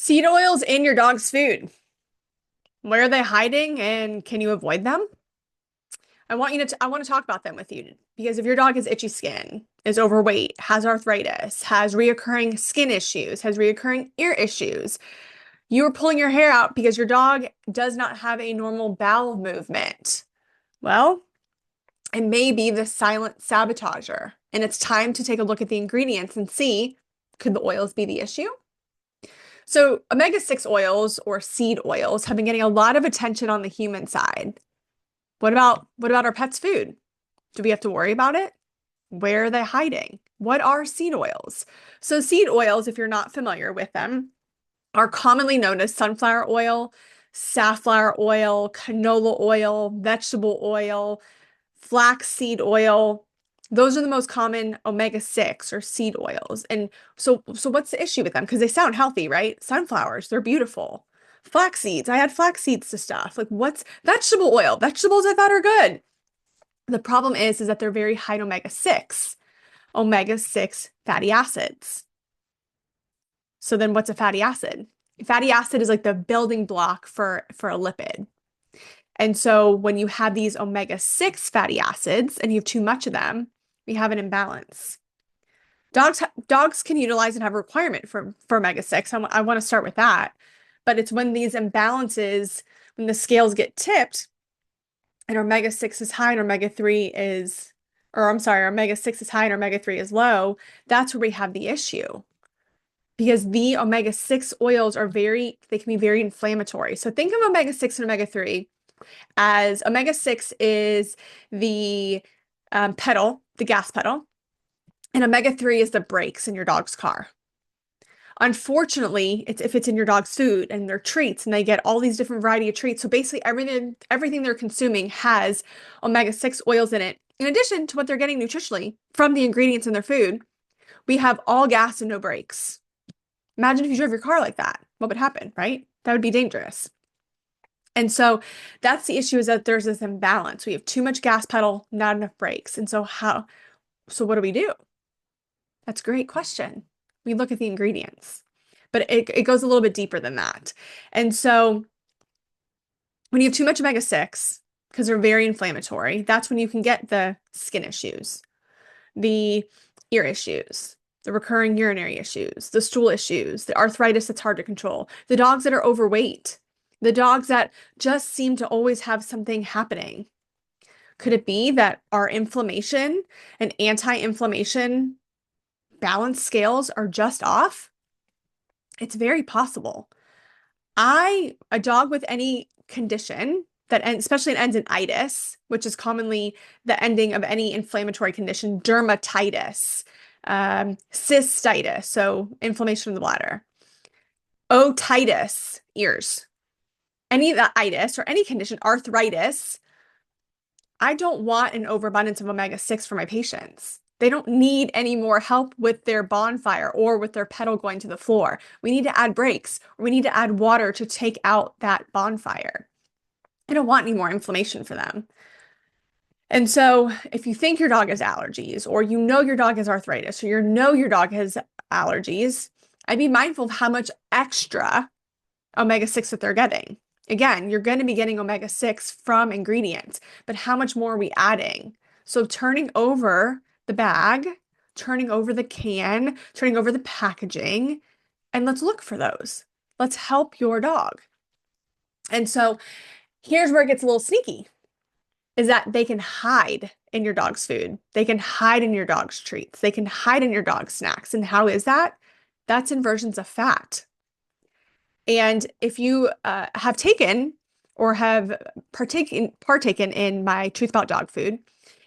Seed oils in your dog's food. Where are they hiding and can you avoid them? I want to talk about them with you because if your dog has itchy skin, is overweight, has arthritis, has reoccurring skin issues, has reoccurring ear issues, you are pulling your hair out because your dog does not have a normal bowel movement. Well, it may be the silent sabotager, and it's time to take a look at the ingredients and see, could the oils be the issue? So, omega-6 oils or seed oils have been getting a lot of attention on the human side. What about our pets' food? Do we have to worry about it? Where are they hiding? What are seed oils? So, seed oils, if you're not familiar with them, are commonly known as sunflower oil, safflower oil, canola oil, vegetable oil, flaxseed oil. Those are the most common omega-6 or seed oils. And so what's the issue with them? Because they sound healthy, right? Sunflowers, they're beautiful. Flax seeds, I add flax seeds to stuff. Like what's vegetable oil? Vegetables I thought are good. The problem is that they're very high in omega-6 fatty acids. So then what's a fatty acid? Fatty acid is like the building block for a lipid. And so when you have these omega-6 fatty acids and you have too much of them, we have an imbalance. Dogs can utilize and have a requirement for omega-6. I want to start with that. But it's when these imbalances, when the scales get tipped and omega-6 is high and omega-3 is, or I'm sorry, omega-6 is high and omega-3 is low, that's where we have the issue. Because the omega-6 oils they can be very inflammatory. So think of omega-6 and omega-3 as omega-6 is the pedal, the gas pedal, and omega-3 is the brakes in your dog's car. Unfortunately, if it's in your dog's food and their treats and they get all these different variety of treats. So basically everything they're consuming has omega-6 oils in it. In addition to what they're getting nutritionally from the ingredients in their food, we have all gas and no brakes. Imagine if you drove your car like that. What would happen, right? That would be dangerous. And so that's the issue is that there's this imbalance. We have too much gas pedal, not enough brakes. And so what do we do? That's a great question. We look at the ingredients, but it goes a little bit deeper than that. And so when you have too much omega-6, because they're very inflammatory, that's when you can get the skin issues, the ear issues, the recurring urinary issues, the stool issues, the arthritis that's hard to control, the dogs that are overweight, the dogs that just seem to always have something happening. Could it be that our inflammation and anti-inflammation balance scales are just off? It's very possible. A dog with any condition especially it ends in itis, which is commonly the ending of any inflammatory condition, dermatitis, cystitis, so inflammation of the bladder, otitis, ears, any of the itis or any condition, arthritis. I don't want an overabundance of omega-6 for my patients. They don't need any more help with their bonfire or with their pedal going to the floor. We need to add brakes or we need to add water to take out that bonfire. I don't want any more inflammation for them. And so if you think your dog has allergies or you know your dog has arthritis or you know your dog has allergies, I'd be mindful of how much extra omega-6 that they're getting. Again, you're going to be getting omega-6 from ingredients, but how much more are we adding? So turning over the bag, turning over the can, turning over the packaging, and let's look for those. Let's help your dog. And so here's where it gets a little sneaky, is that they can hide in your dog's food. They can hide in your dog's treats. They can hide in your dog's snacks. And how is that? That's inversions of fat. And if you have taken or have partaken in my Truth About Dog Food,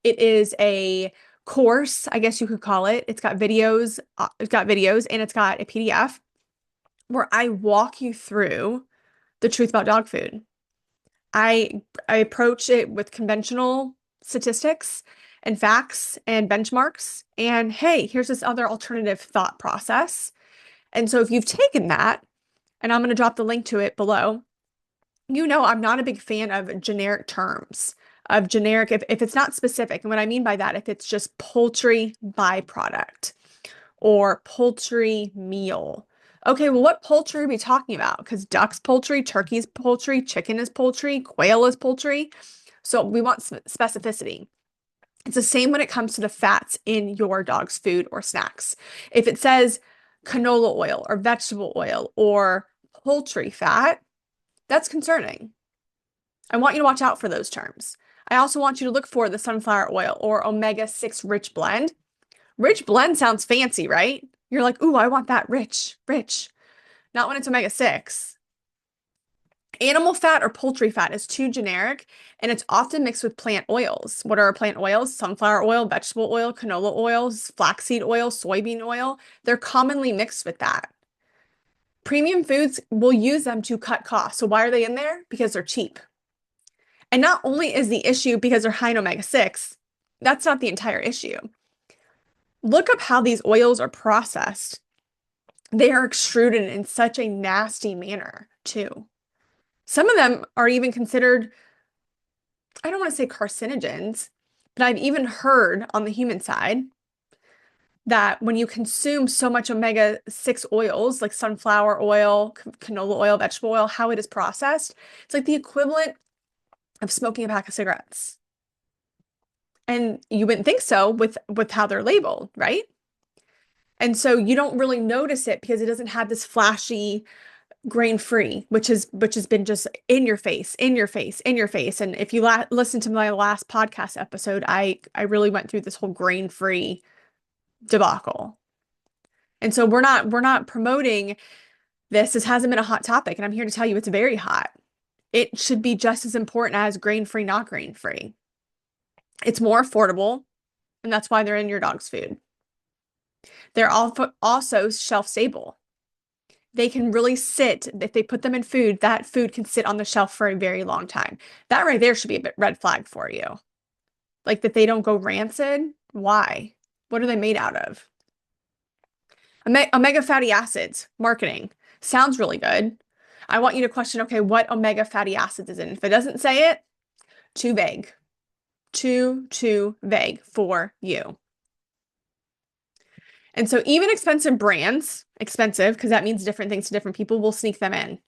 it is a course, I guess you could call it. It's got videos, and it's got a PDF where I walk you through the truth about dog food. I approach it with conventional statistics and facts and benchmarks. And hey, here's this other alternative thought process. And so if you've taken that, and I'm going to drop the link to it below, I'm not a big fan of generic terms, if it's not specific. And what I mean by that, if it's just poultry byproduct or poultry meal Okay, well, what poultry are we talking about? Because duck's poultry, turkey's poultry, chicken is poultry, quail is poultry. So we want specificity. It's the same when it comes to the fats in your dog's food or snacks. If it says canola oil or vegetable oil or poultry fat, that's concerning. I want you to watch out for those terms. I also want you to look for the sunflower oil or omega-6 rich blend. Rich blend sounds fancy, right? You're like, ooh, I want that rich, rich. Not when it's omega-6. Animal fat or poultry fat is too generic, and it's often mixed with plant oils. What are plant oils? Sunflower oil, vegetable oil, canola oils, flaxseed oil, soybean oil. They're commonly mixed with that. Premium foods will use them to cut costs. So why are they in there? Because they're cheap. And not only is the issue because they're high in omega-6, that's not the entire issue. Look up how these oils are processed. They are extruded in such a nasty manner, too. Some of them are even considered, I don't want to say carcinogens, but I've even heard on the human side that when you consume so much omega-6 oils, like sunflower oil, canola oil, vegetable oil, how it is processed, it's like the equivalent of smoking a pack of cigarettes. And you wouldn't think so with how they're labeled, right? And so you don't really notice it because it doesn't have this flashy grain-free, which has been just in your face, in your face, in your face. And if you listen to my last podcast episode, I really went through this whole grain-free debacle. And so we're not promoting this. This hasn't been a hot topic, and I'm here to tell you it's very hot. It should be just as important as grain-free, not grain-free. It's more affordable, and that's why they're in your dog's food. They're also shelf stable. They can really sit, if they put them in food, that food can sit on the shelf for a very long time. That right there should be a bit red flag for you. Like that they don't go rancid. Why? What are they made out of? Omega fatty acids, marketing. Sounds really good. I want you to question, okay, what omega fatty acids is in? If it doesn't say it, too vague. Too vague for you. And so even expensive brands, expensive because that means different things to different people, will sneak them in.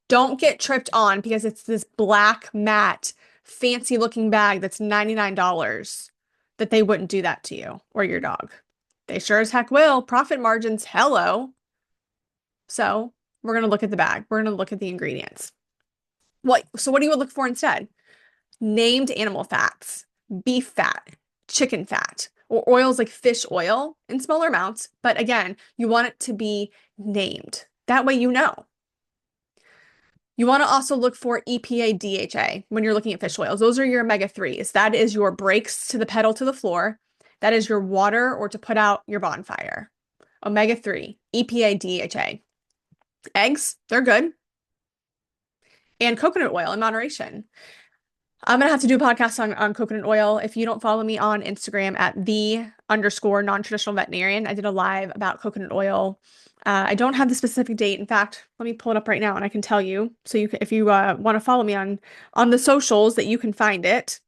Don't get tripped on because it's this black, matte, fancy looking bag that's $99 that they wouldn't do that to you or your dog. They sure as heck will. Profit margins, hello. So we're going to look at the bag. We're going to look at the ingredients. So what do you look for instead? Named animal fats, beef fat, chicken fat, or oils like fish oil in smaller amounts. But again, you want it to be named. That way you know. You want to also look for EPA, DHA when you're looking at fish oils. Those are your omega-3s. That is your brakes to the pedal to the floor. That is your water or to put out your bonfire. Omega-3, EPA, DHA. Eggs, they're good. And coconut oil in moderation. I'm going to have to do a podcast on coconut oil. If you don't follow me on Instagram at _non-traditional veterinarian, I did a live about coconut oil. I don't have the specific date. In fact, let me pull it up right now and I can tell you. So if you want to follow me on the socials that you can find it.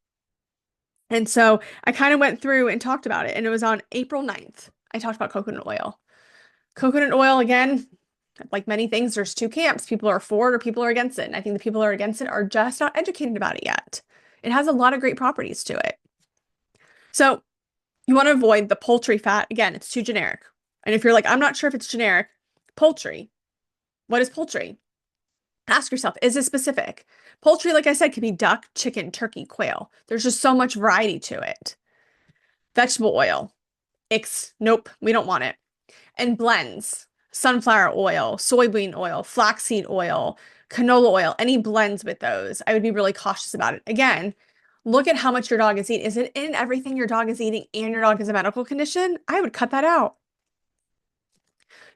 And so I kind of went through and talked about it, and it was on April 9th. I talked about coconut oil. Coconut oil, again, like many things, there's two camps. People are for it or people are against it. And I think the people who are against it are just not educated about it yet. It has a lot of great properties to it. So you want to avoid the poultry fat. Again, it's too generic. And if you're like, I'm not sure if it's generic, poultry. What is poultry? Ask yourself, is it specific? Poultry, like I said, could be duck, chicken, turkey, quail. There's just so much variety to it. Vegetable oil. Nope, we don't want it. And blends. Sunflower oil, soybean oil, flaxseed oil, canola oil, any blends with those, I would be really cautious about it. Again, look at how much your dog is eating. Is it in everything your dog is eating and your dog has a medical condition? I would cut that out.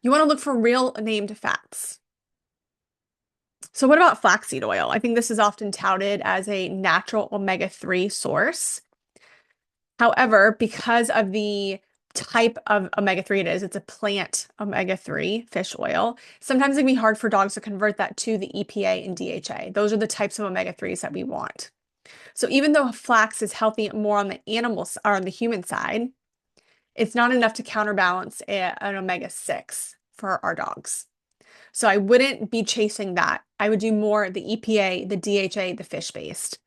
You want to look for real named fats. So what about flaxseed oil? I think this is often touted as a natural omega-3 source. However, because of the type of omega-3 it is, it's a plant omega-3 fish oil. Sometimes it can be hard for dogs to convert that to the EPA and DHA. Those are the types of omega-3s that we want. So even though flax is healthy more on the animals or on the human side, it's not enough to counterbalance an omega-6 for our dogs. So I wouldn't be chasing that. I would do more the EPA, the DHA, the fish-based.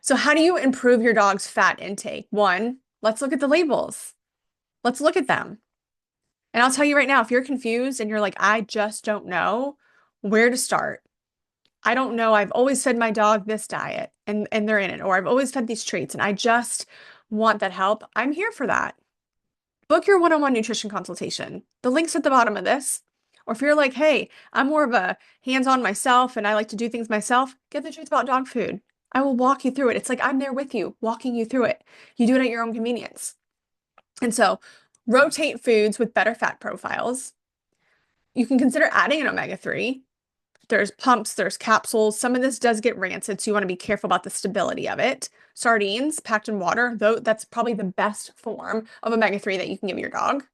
So how do you improve your dog's fat intake? One, let's look at the labels. Let's look at them. And I'll tell you right now, if you're confused and you're like, I just don't know where to start. I don't know. I've always fed my dog this diet and they're in it, or I've always fed these treats and I just want that help. I'm here for that. Book your one-on-one nutrition consultation. The link's at the bottom of this. Or if you're like, hey, I'm more of a hands-on myself and I like to do things myself, get the truth about dog food. I will walk you through it. It's like I'm there with you, walking you through it. You do it at your own convenience. And so rotate foods with better fat profiles. You can consider adding an omega-3. There's pumps, there's capsules. Some of this does get rancid, so you want to be careful about the stability of it. Sardines packed in water, though that's probably the best form of omega-3 that you can give your dog.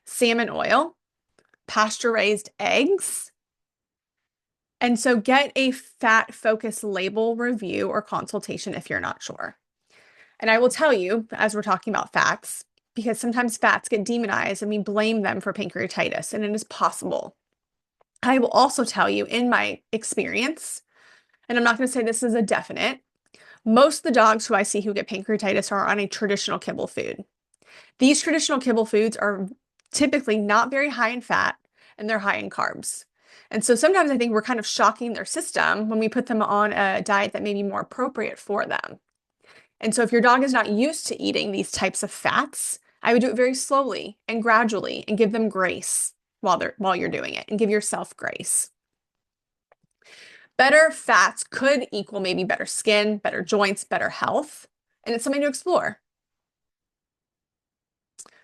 Salmon oil, pasture-raised eggs. And so get a fat-focused label review or consultation if you're not sure. And I will tell you, as we're talking about fats, because sometimes fats get demonized and we blame them for pancreatitis, and it is possible. I will also tell you in my experience, and I'm not going to say this is a definite, most of the dogs who I see who get pancreatitis are on a traditional kibble food. These traditional kibble foods are typically not very high in fat and they're high in carbs. And so sometimes I think we're kind of shocking their system when we put them on a diet that may be more appropriate for them. And so if your dog is not used to eating these types of fats, I would do it very slowly and gradually and give them grace while you're doing it, and give yourself grace. Better fats could equal maybe better skin, better joints, better health, and it's something to explore.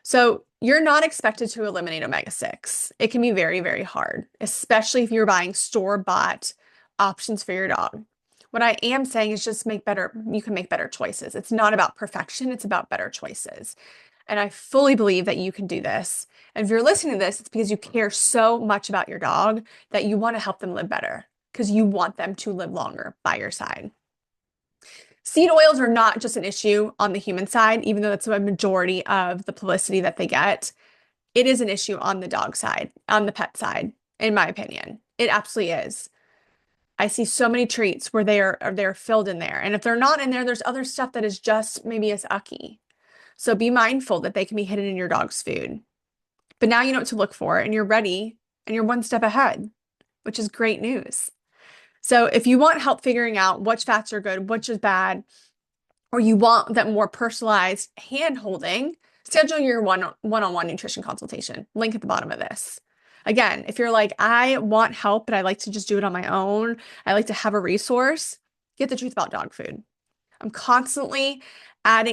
So you're not expected to eliminate omega-6. It can be very, very hard, especially if you're buying store-bought options for your dog. What I am saying is just you can make better choices. It's not about perfection, it's about better choices. And I fully believe that you can do this. And if you're listening to this, it's because you care so much about your dog that you want to help them live better because you want them to live longer by your side. Seed oils are not just an issue on the human side, even though that's a majority of the publicity that they get. It is an issue on the dog side, on the pet side, in my opinion. It absolutely is. I see so many treats where they're filled in there. And if they're not in there, there's other stuff that is just maybe as ucky. So be mindful that they can be hidden in your dog's food. But now you know what to look for and you're ready and you're one step ahead, which is great news. So if you want help figuring out which fats are good, which is bad, or you want that more personalized hand holding, schedule your one-on-one nutrition consultation. Link at the bottom of this. Again, if you're like, I want help, but I like to just do it on my own, I like to have a resource, get the truth about dog food. I'm constantly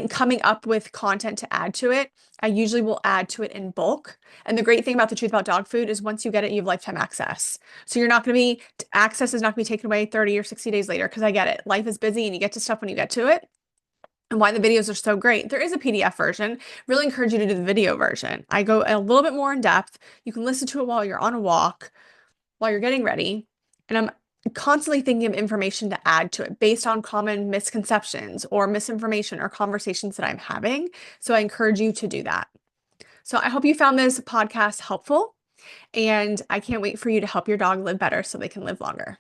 coming up with content to add to it. I usually will add to it in bulk. And the great thing about the truth about dog food is once you get it, you have lifetime access. So access is not going to be taken away 30 or 60 days later, because I get it. Life is busy and you get to stuff when you get to it. And why the videos are so great. There is a PDF version. Really encourage you to do the video version. I go a little bit more in depth. You can listen to it while you're on a walk, while you're getting ready. And I'm constantly thinking of information to add to it based on common misconceptions or misinformation or conversations that I'm having. So I encourage you to do that. So I hope you found this podcast helpful, and I can't wait for you to help your dog live better so they can live longer.